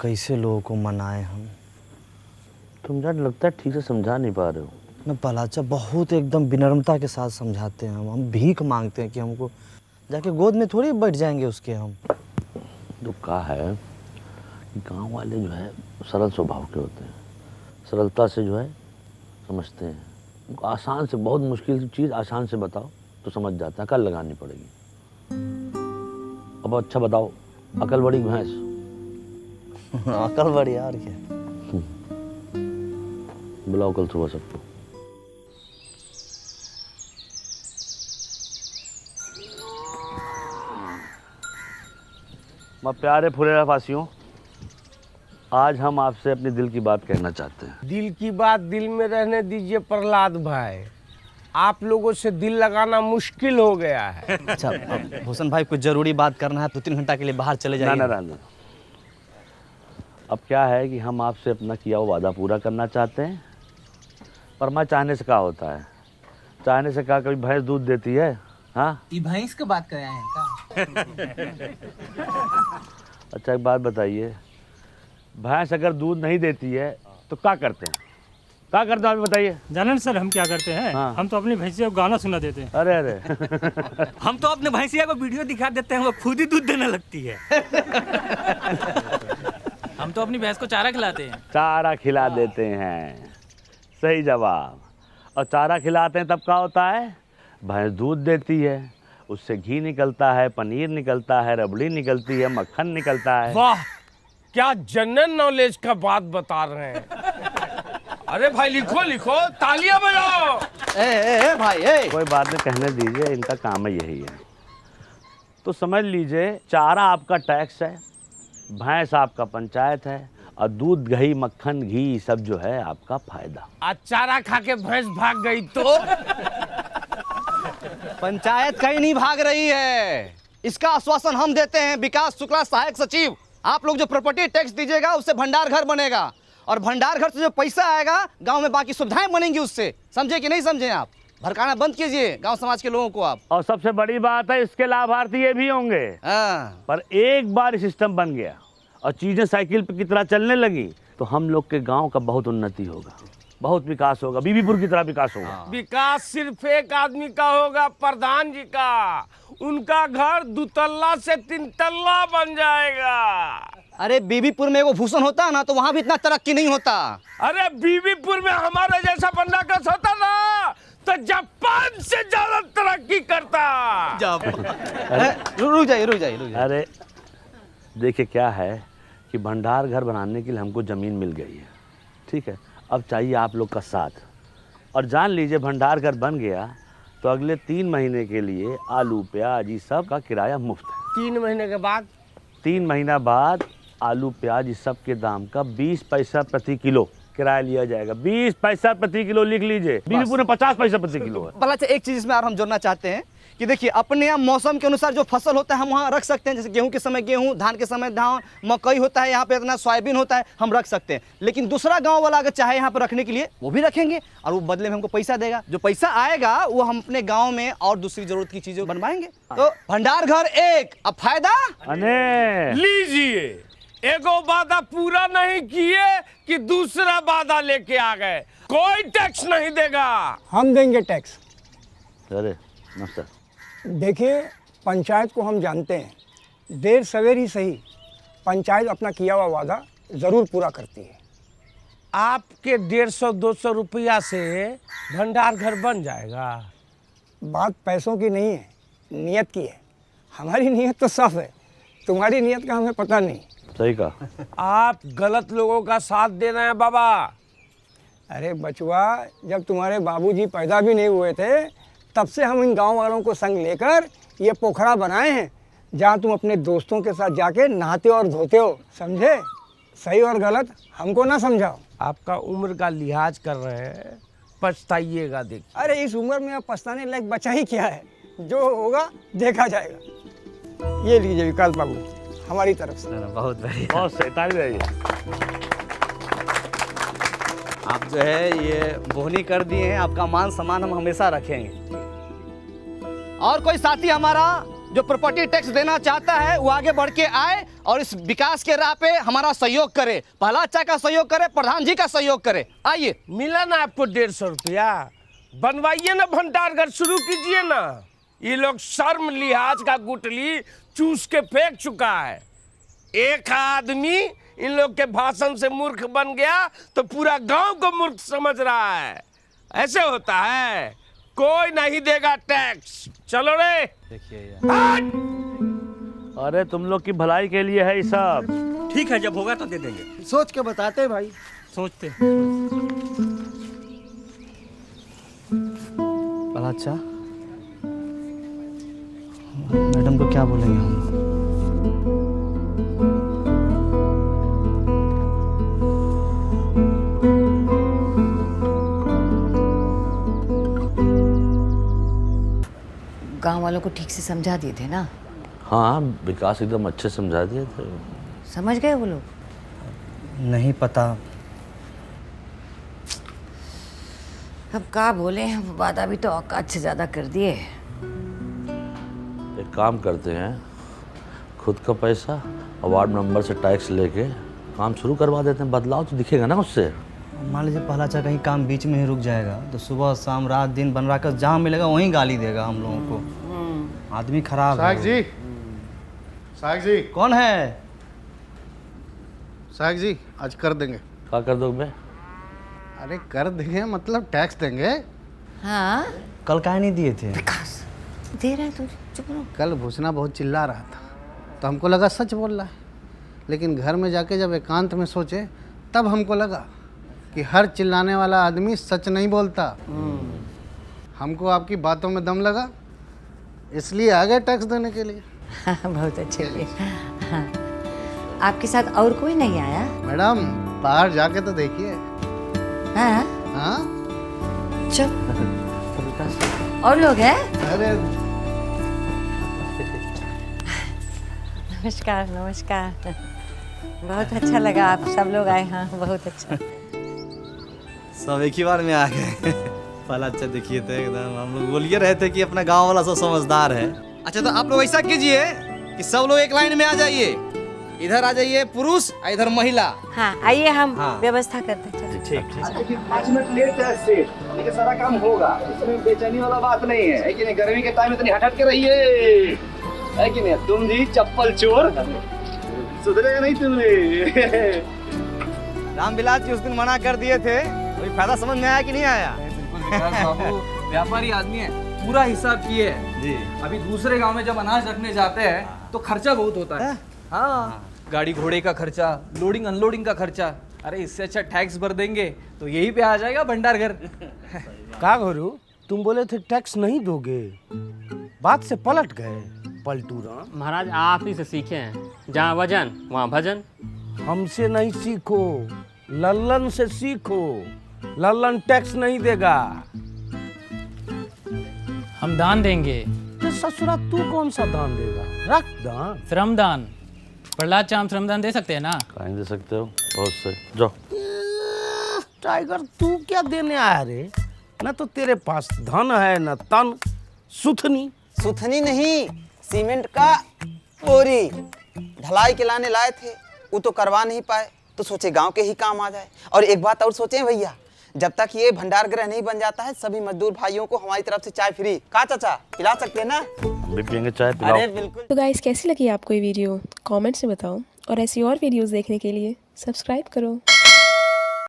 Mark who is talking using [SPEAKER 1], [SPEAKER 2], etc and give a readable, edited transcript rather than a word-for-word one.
[SPEAKER 1] कैसे लोगों को मनाए हम।
[SPEAKER 2] तुम यार लगता है ठीक से समझा नहीं पा रहे हो
[SPEAKER 1] न पलाचा, बहुत एकदम विनम्रता के साथ समझाते हैं हम भीख मांगते हैं कि हमको जाके गोद में थोड़ी बैठ जाएंगे उसके हम।
[SPEAKER 2] तो क्या है कि गाँव वाले जो है सरल स्वभाव के होते हैं, सरलता से जो है समझते हैं। उनको आसान से, बहुत मुश्किल चीज़ आसान से बताओ तो समझ जाता है, कल लगानी पड़ेगी। अब अच्छा बताओ, अकल बड़ी भैंस।
[SPEAKER 1] अकल बड़ी यार क्या।
[SPEAKER 2] बुलाओ कल सुबह सबको। मैं प्यारे फुलेरा फासियों, आज हम आपसे अपने दिल की बात कहना चाहते हैं।
[SPEAKER 3] दिल की बात दिल में रहने दीजिए प्रहलाद भाई, आप लोगों से दिल लगाना मुश्किल हो गया है।
[SPEAKER 1] अच्छा भूषण भाई, कुछ जरूरी बात करना है, 2-3 घंटा के लिए बाहर चले जाइए।
[SPEAKER 2] ना। अब क्या है कि हम आपसे अपना किया हुआ वादा पूरा करना चाहते हैं, पर मैं चाहने से क्या होता है, चाहने से क्या कभी भैंस दूध देती है? हाँ,
[SPEAKER 4] ये भैंस की बात कर रहे हैं का?
[SPEAKER 2] अच्छा एक बात बताइए, भैंस अगर दूध नहीं देती है तो क्या करते हैं? क्या करते हैं आप बताइए।
[SPEAKER 5] जाने सर हम क्या करते हैं?
[SPEAKER 2] हाँ।
[SPEAKER 5] हम तो अपनी भैंसिया को गाना सुना देते हैं।
[SPEAKER 2] अरे
[SPEAKER 4] हम तो अपने भैंसिया को वीडियो दिखा देते हैं, वो खुद ही दूध देने लगती है। हम तो अपनी भैंस को चारा खिलाते हैं।
[SPEAKER 2] चारा खिला देते हैं, सही जवाब। और चारा खिलाते हैं तब क्या होता है? भैंस दूध देती है, उससे घी निकलता है, पनीर निकलता है, रबड़ी निकलती है, मक्खन निकलता है।
[SPEAKER 3] वाह, क्या जनरल नॉलेज का बात बता रहे हैं। अरे भाई लिखो लिखो, तालियां बजाओ।
[SPEAKER 1] ए भाई ए।
[SPEAKER 2] कोई बात नहीं, कहने दीजिए, इनका काम है यही है। तो समझ लीजिए, चारा आपका टैक्स है, भैंस आपका पंचायत है, और दूध दही मक्खन घी सब जो है आपका फायदा।
[SPEAKER 3] आज चारा खा के भैंस भाग गई तो?
[SPEAKER 1] पंचायत कहीं नहीं भाग रही है, इसका आश्वासन हम देते हैं। विकास शुक्ला, सहायक सचिव, आप लोग जो प्रॉपर्टी टैक्स दीजिएगा उससे भंडार घर बनेगा, और भंडार घर से जो पैसा आएगा गांव में बाकी सुविधाएं बनेंगी उससे। समझे कि नहीं समझे? आप भड़काना बंद कीजिए गांव समाज के लोगों को आप।
[SPEAKER 2] और सबसे बड़ी बात है, इसके लाभार्थी ये भी होंगे। पर एक बार सिस्टम बन गया और चीजें साइकिल की तरह चलने लगी तो हम लोग के गांव का बहुत उन्नति होगा, बहुत विकास होगा, बीबीपुर की तरह विकास होगा।
[SPEAKER 3] विकास सिर्फ एक आदमी का होगा, प्रधान जी का। उनका घर 2 तल्ला से 3 तल्ला बन जाएगा।
[SPEAKER 1] अरे बीबीपुर में वो भूषण होता ना तो वहां भी इतना तरक्की नहीं होता।
[SPEAKER 3] अरे बीबीपुर में हमारे जैसा बंदाकस होता ना तो जापान से ज्यादा तरक्की करता।
[SPEAKER 1] रुक जाइए।
[SPEAKER 2] अरे देखिए, क्या है कि भंडार घर बनाने के लिए हमको ज़मीन मिल गई है, ठीक है। अब चाहिए आप लोग का साथ, और जान लीजिए भंडार घर बन गया तो अगले 3 महीने के लिए आलू प्याज ये सब का किराया मुफ्त है।
[SPEAKER 3] 3 महीने के बाद?
[SPEAKER 2] 3 महीना बाद आलू प्याज इस सब के दाम का 20 पैसा प्रति किलो किराया लिया जाएगा। 20 पैसा प्रति किलो लिख लीजिए। बीबीपुर में 50 पैसा प्रति किलो है।
[SPEAKER 1] भला एक चीज इसमें और हम जोड़ना चाहते हैं कि देखिए, अपने यहाँ मौसम के अनुसार जो फसल होता है हम वहाँ रख सकते हैं। जैसे गेहूं के समय गेहूं, धान के समय धान, मकई होता है, यहाँ पे इतना सोयाबीन होता है, हम रख सकते हैं। लेकिन दूसरा गांव वाला अगर चाहे यहाँ पर रखने के लिए वो भी रखेंगे, और वो बदले में हमको पैसा देगा। जो पैसा आएगा वो हम अपने गाँव में और दूसरी जरूरत की चीजें बनवाएंगे। तो भंडार घर एक, अब फायदा
[SPEAKER 3] लीजिए। एगो वादा पूरा नहीं किए कि दूसरा वादा लेके आ गए। कोई टैक्स नहीं देगा।
[SPEAKER 6] हम देंगे टैक्स।
[SPEAKER 2] अरे नमस्कार।
[SPEAKER 6] देखिए, पंचायत को हम जानते हैं, देर सवेर ही सही पंचायत अपना किया हुआ वादा ज़रूर पूरा करती है।
[SPEAKER 3] आपके 150-200 रुपया से भंडार घर बन जाएगा।
[SPEAKER 6] बात पैसों की नहीं है, नियत की है। हमारी नियत तो साफ है, तुम्हारी नियत का हमें पता नहीं।
[SPEAKER 2] सही कहा।
[SPEAKER 3] आप गलत लोगों का साथ दे रहे हैं बाबा।
[SPEAKER 6] अरे बचवा, जब तुम्हारे बाबूजी पैदा भी नहीं हुए थे तब से हम इन गांव वालों को संग लेकर ये पोखरा बनाए हैं, जहाँ तुम अपने दोस्तों के साथ जाके नहाते और धोते हो। समझे? सही और गलत हमको ना समझाओ।
[SPEAKER 3] आपका उम्र का लिहाज कर रहे हैं, पछताइएगा। देखिए,
[SPEAKER 6] अरे इस उम्र में अब पछताने लायक बचा ही क्या है, जो होगा देखा जाएगा। ये लीजिए विकास बाबू, हमारी तरफ से।
[SPEAKER 1] बहुत बढ़िया,
[SPEAKER 2] बहुत सही, ताली बजाइए।
[SPEAKER 1] आप जो है ये बोहनी कर दिए हैं, आपका मान सम्मान हम हमेशा रखेंगे। और कोई साथी हमारा जो प्रॉपर्टी टैक्स देना चाहता है वो आगे बढ़ के आए और इस विकास के राह पे हमारा सहयोग करे। पहला अच्छा का सहयोग करे, प्रधान जी का सहयोग करे। आइए।
[SPEAKER 3] मिला ना आपको 150 रुपया, बनवाइए ना भंडार घर, शुरू कीजिए ना। ये लोग शर्म लिहाज का गुटली चूस के फेंक चुका है। एक आदमी इन लोग के भाषण से मूर्ख बन गया तो पूरा गांव को मूर्ख समझ रहा है। ऐसे होता है, कोई नहीं देगा टैक्स। चलो रे।
[SPEAKER 2] अरे तुम लोग की भलाई के लिए है ये सब।
[SPEAKER 4] ठीक है, जब होगा तो दे देंगे।
[SPEAKER 7] सोच के बताते भाई।
[SPEAKER 5] सोचते
[SPEAKER 1] बड़ा अच्छा। मैडम को क्या बोलेंगे हम?
[SPEAKER 8] गांव वालों को ठीक से समझा दिए थे ना?
[SPEAKER 2] हाँ, विकास एकदम अच्छे समझा दिए थे।
[SPEAKER 8] समझ गए वो लोग?
[SPEAKER 1] नहीं पता।
[SPEAKER 8] अब क्या बोले, वादा भी तो औकात से ज्यादा कर दिए।
[SPEAKER 2] एक काम करते हैं, खुद का पैसा और वार्ड मेंबर से टैक्स लेके काम शुरू करवा देते हैं। बदलाव तो दिखेगा ना उससे।
[SPEAKER 1] मान लीजिए पहला अच्छा कहीं काम बीच में ही रुक जाएगा तो सुबह शाम रात दिन बन रहा कर जहाँ मिलेगा वहीं गाली देगा हम लोगों को। आदमी खराब है।
[SPEAKER 7] साहब जी
[SPEAKER 1] कौन है?
[SPEAKER 7] साहब जी आज कर देंगे।
[SPEAKER 2] क्या कर दोगे?
[SPEAKER 7] अरे कर देंगे मतलब टैक्स देंगे।
[SPEAKER 8] हाँ,
[SPEAKER 1] कल काहे नहीं दिए थे?
[SPEAKER 8] विकास दे रहा है तू, चुप रहो।
[SPEAKER 7] कल भूसना बहुत चिल्ला रहा था तो हमको लगा सच बोल रहा है, लेकिन घर में जाके जब एकांत में सोचे तब हमको लगा कि हर चिल्लाने वाला आदमी सच नहीं बोलता। हमको आपकी बातों में दम लगा, इसलिए आ गए टैक्स देने के लिए।
[SPEAKER 8] बहुत अच्छे हुए। हाँ। आपके साथ और कोई नहीं आया?
[SPEAKER 7] मैडम बाहर जाके तो देखिए।
[SPEAKER 8] हाँ,
[SPEAKER 7] हाँ
[SPEAKER 8] चुप। और लोग हैं?
[SPEAKER 7] अरे
[SPEAKER 8] नमस्कार नमस्कार। बहुत अच्छा लगा आप सब लोग आए। हाँ, बहुत अच्छा।
[SPEAKER 1] सब एक ही बार में आ गए। पहला अच्छा देखिए तो एकदम हम लोग बोलिए रहे थे कि अपना गांव वाला सब समझदार है। अच्छा तो आप लोग ऐसा कीजिए कि सब लोग एक लाइन में आ जाइए। इधर आ जाइए पुरुष, इधर महिला।
[SPEAKER 8] हाँ, आइए हम
[SPEAKER 1] हाँ।
[SPEAKER 8] व्यवस्था करते हैं।
[SPEAKER 1] ठीक। 5 मिनट लेट है सेठ, लेकिन सारा काम होगा। इसमें बेचैनी वाला बात नहीं है कि नहीं? गर्मी के टाइम में इतनी हट के रहिए, है कि नहीं? तुम जी चप्पल चोर, सुधरेगा नहीं तुमने। रामविलास जी उस दिन मना कर दिए थे, कोई फायदा समझ में आया कि नहीं आया?
[SPEAKER 9] बिल्कुल विकास बाबू व्यापारी आदमी है, पूरा हिसाब किए है
[SPEAKER 1] जी।
[SPEAKER 9] अभी दूसरे गांव में जब अनाज रखने जाते हैं तो खर्चा बहुत होता है। हाँ, गाड़ी घोड़े का खर्चा, लोडिंग अनलोडिंग का खर्चा। अरे इससे अच्छा टैक्स भर देंगे तो यही पे आ जाएगा भंडार घर।
[SPEAKER 3] का गुरु, तुम बोले थे टैक्स नहीं दोगे, बात से पलट गए। पलटूरा
[SPEAKER 5] महाराज आप ही से सीखे हैं, जहाँ वजन वहाँ भजन।
[SPEAKER 3] हमसे नहीं सीखो, लल्लन से सीखो। लल्लन टैक्स नहीं देगा।
[SPEAKER 5] हम दान देंगे।
[SPEAKER 3] तो ससुरा तू कौन सा दान देगा? रख दान।
[SPEAKER 5] श्रमदान। प्रहलाद चाम श्रमदान दे सकते हैं ना?
[SPEAKER 2] कहीं दे सकते हो, बहुत से। जाओ।
[SPEAKER 3] टाइगर तू क्या देने आया रे? न तो तेरे पास धन है न तन। सुथनी
[SPEAKER 10] सुथनी नहीं, सीमेंट का बोरी ढलाई के लाने लाए थे, वो तो करवा नहीं पाए तो सोचे गांव के ही काम आ जाए। और एक बात और सोचे भैया, जब तक ये भंडार गृह नहीं बन जाता है सभी मजदूर भाइयों को हमारी तरफ से चाय फ्री। कहा चाचा पिला सकते हैं ना?
[SPEAKER 2] हम भी पियेंगे चाय, पिलाओ।
[SPEAKER 10] अरे बिल्कुल।
[SPEAKER 11] तो गाइस कैसी लगी आपको ये वीडियो? कमेंट्स में बताओ और ऐसी और वीडियोस देखने के लिए सब्सक्राइब करो।